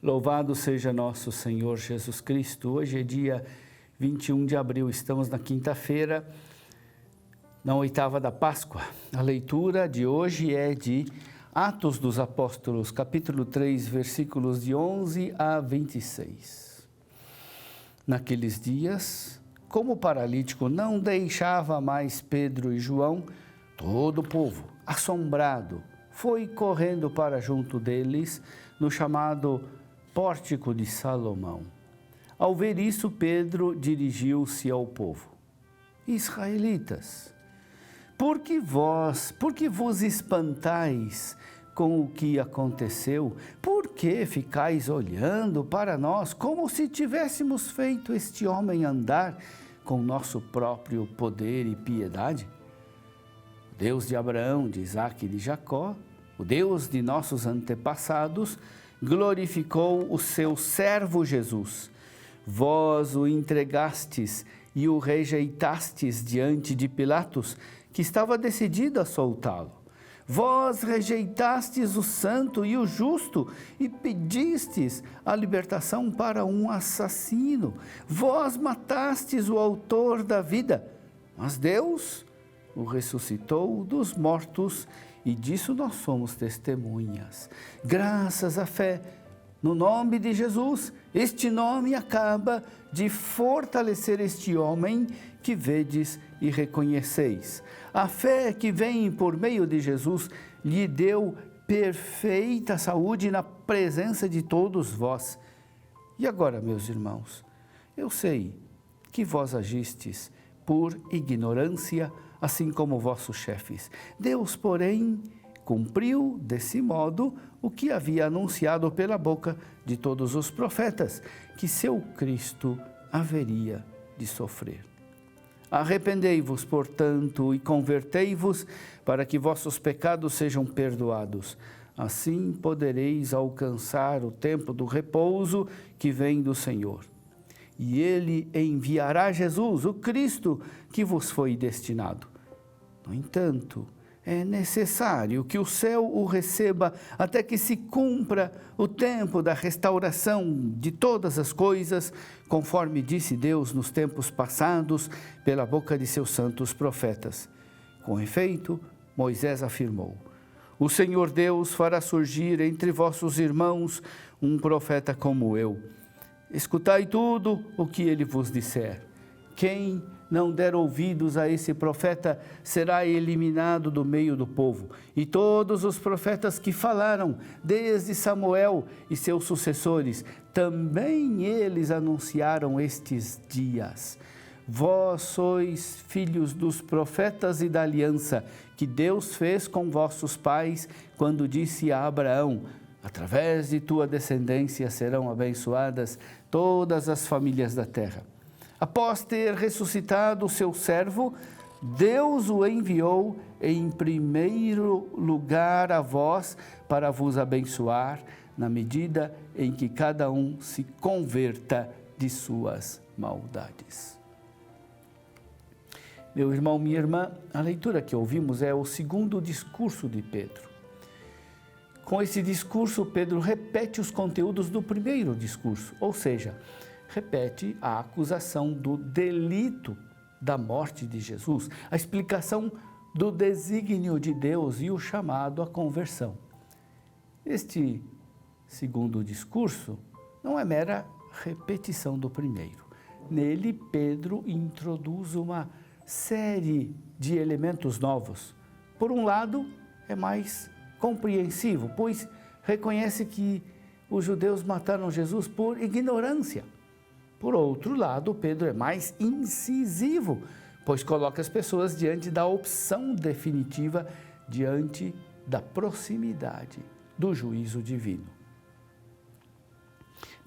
Louvado seja nosso Senhor Jesus Cristo. Hoje é dia 21 de abril, estamos na quinta-feira, na oitava da Páscoa. A leitura de hoje é de Atos dos Apóstolos, capítulo 3, versículos de 11 a 26. Naqueles dias, como o paralítico não deixava mais Pedro e João, todo o povo, assombrado, foi correndo para junto deles, no chamado Pórtico de Salomão. Ao ver isso, Pedro dirigiu-se ao povo. Israelitas, por que vos espantais com o que aconteceu? Por que ficais olhando para nós como se tivéssemos feito este homem andar com nosso próprio poder e piedade? O Deus de Abraão, de Isaque e de Jacó, o Deus de nossos antepassados, glorificou o seu servo Jesus. Vós o entregastes e o rejeitastes diante de Pilatos, que estava decidido a soltá-lo. Vós rejeitastes o santo e o justo e pedistes a libertação para um assassino. Vós matastes o autor da vida, mas Deus o ressuscitou dos mortos, e disso nós somos testemunhas. Graças à fé no nome de Jesus, este nome acaba de fortalecer este homem que vedes e reconheceis. A fé que vem por meio de Jesus lhe deu perfeita saúde na presença de todos vós. E agora, meus irmãos, eu sei que vós agistes por ignorância, assim como vossos chefes. Deus, porém, cumpriu desse modo o que havia anunciado pela boca de todos os profetas, que seu Cristo haveria de sofrer. Arrependei-vos, portanto, e convertei-vos, para que vossos pecados sejam perdoados. Assim podereis alcançar o tempo do repouso que vem do Senhor. E Ele enviará Jesus, o Cristo, que vos foi destinado. No entanto, é necessário que o céu o receba até que se cumpra o tempo da restauração de todas as coisas, conforme disse Deus nos tempos passados pela boca de seus santos profetas. Com efeito, Moisés afirmou: o Senhor Deus fará surgir entre vossos irmãos um profeta como eu. Escutai tudo o que ele vos disser. Quem não der ouvidos a esse profeta será eliminado do meio do povo. E todos os profetas que falaram, desde Samuel e seus sucessores, também eles anunciaram estes dias. Vós sois filhos dos profetas e da aliança que Deus fez com vossos pais, quando disse a Abraão: através de tua descendência serão abençoadas todas as famílias da terra. Após ter ressuscitado o seu servo, Deus o enviou em primeiro lugar a vós para vos abençoar, na medida em que cada um se converta de suas maldades. Meu irmão, minha irmã, a leitura que ouvimos é o segundo discurso de Pedro. Com esse discurso, Pedro repete os conteúdos do primeiro discurso, ou seja, repete a acusação do delito da morte de Jesus, a explicação do desígnio de Deus e o chamado à conversão. Este segundo discurso não é mera repetição do primeiro. Nele, Pedro introduz uma série de elementos novos. Por um lado, é mais compreensivo, pois reconhece que os judeus mataram Jesus por ignorância. Por outro lado, Pedro é mais incisivo, pois coloca as pessoas diante da opção definitiva, diante da proximidade do juízo divino.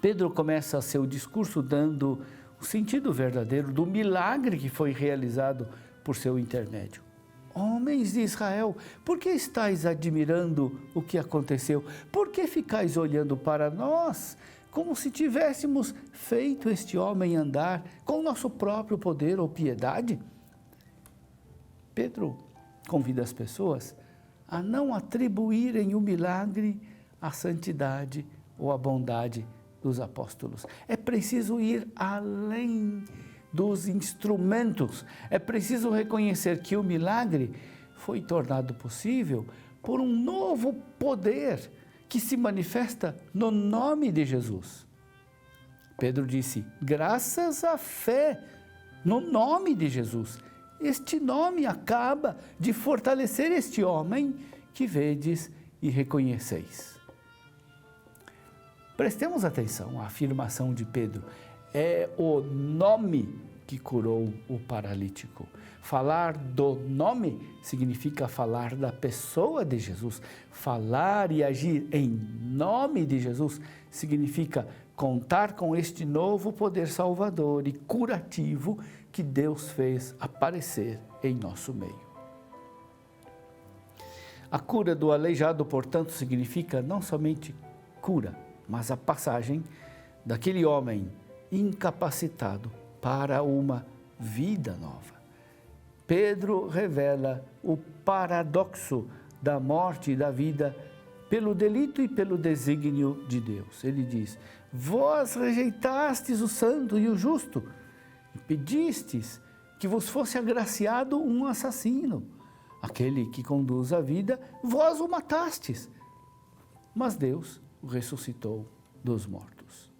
Pedro começa seu discurso dando o sentido verdadeiro do milagre que foi realizado por seu intermédio. Homens de Israel, por que estáis admirando o que aconteceu? Por que ficais olhando para nós, como se tivéssemos feito este homem andar com nosso próprio poder ou piedade? Pedro convida as pessoas a não atribuírem o milagre à santidade ou à bondade dos apóstolos. É preciso ir além dos instrumentos. É preciso reconhecer que o milagre foi tornado possível por um novo poder que se manifesta no nome de Jesus. Pedro disse, graças à fé no nome de Jesus. Este nome acaba de fortalecer este homem que vedes e reconheceis. Prestemos atenção à afirmação de Pedro. É o nome que curou o paralítico. Falar do nome significa falar da pessoa de Jesus. Falar e agir em nome de Jesus significa contar com este novo poder salvador e curativo que Deus fez aparecer em nosso meio. A cura do aleijado, portanto, significa não somente cura, mas a passagem daquele homem incapacitado para uma vida nova. Pedro revela o paradoxo da morte e da vida pelo delito e pelo desígnio de Deus. Ele diz, vós rejeitastes o santo e o justo, e pedistes que vos fosse agraciado um assassino. Aquele que conduz a vida, vós o matastes. Mas Deus o ressuscitou dos mortos.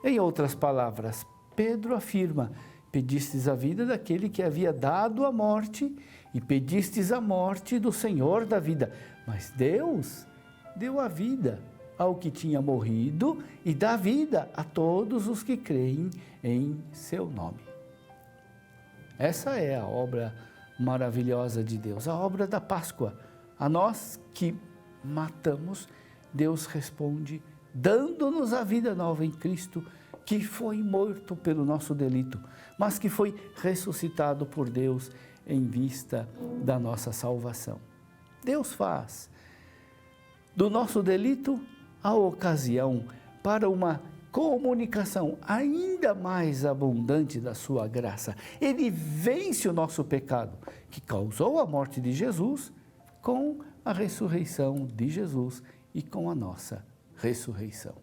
Em outras palavras, Pedro afirma, pedistes a vida daquele que havia dado a morte e pedistes a morte do Senhor da vida. Mas Deus deu a vida ao que tinha morrido e dá vida a todos os que creem em seu nome. Essa é a obra maravilhosa de Deus, a obra da Páscoa. A nós que matamos, Deus responde, dando-nos a vida nova em Cristo, que foi morto pelo nosso delito, mas que foi ressuscitado por Deus em vista da nossa salvação. Deus faz do nosso delito a ocasião para uma comunicação ainda mais abundante da sua graça. Ele vence o nosso pecado, que causou a morte de Jesus, com a ressurreição de Jesus e com a nossa ressurreição.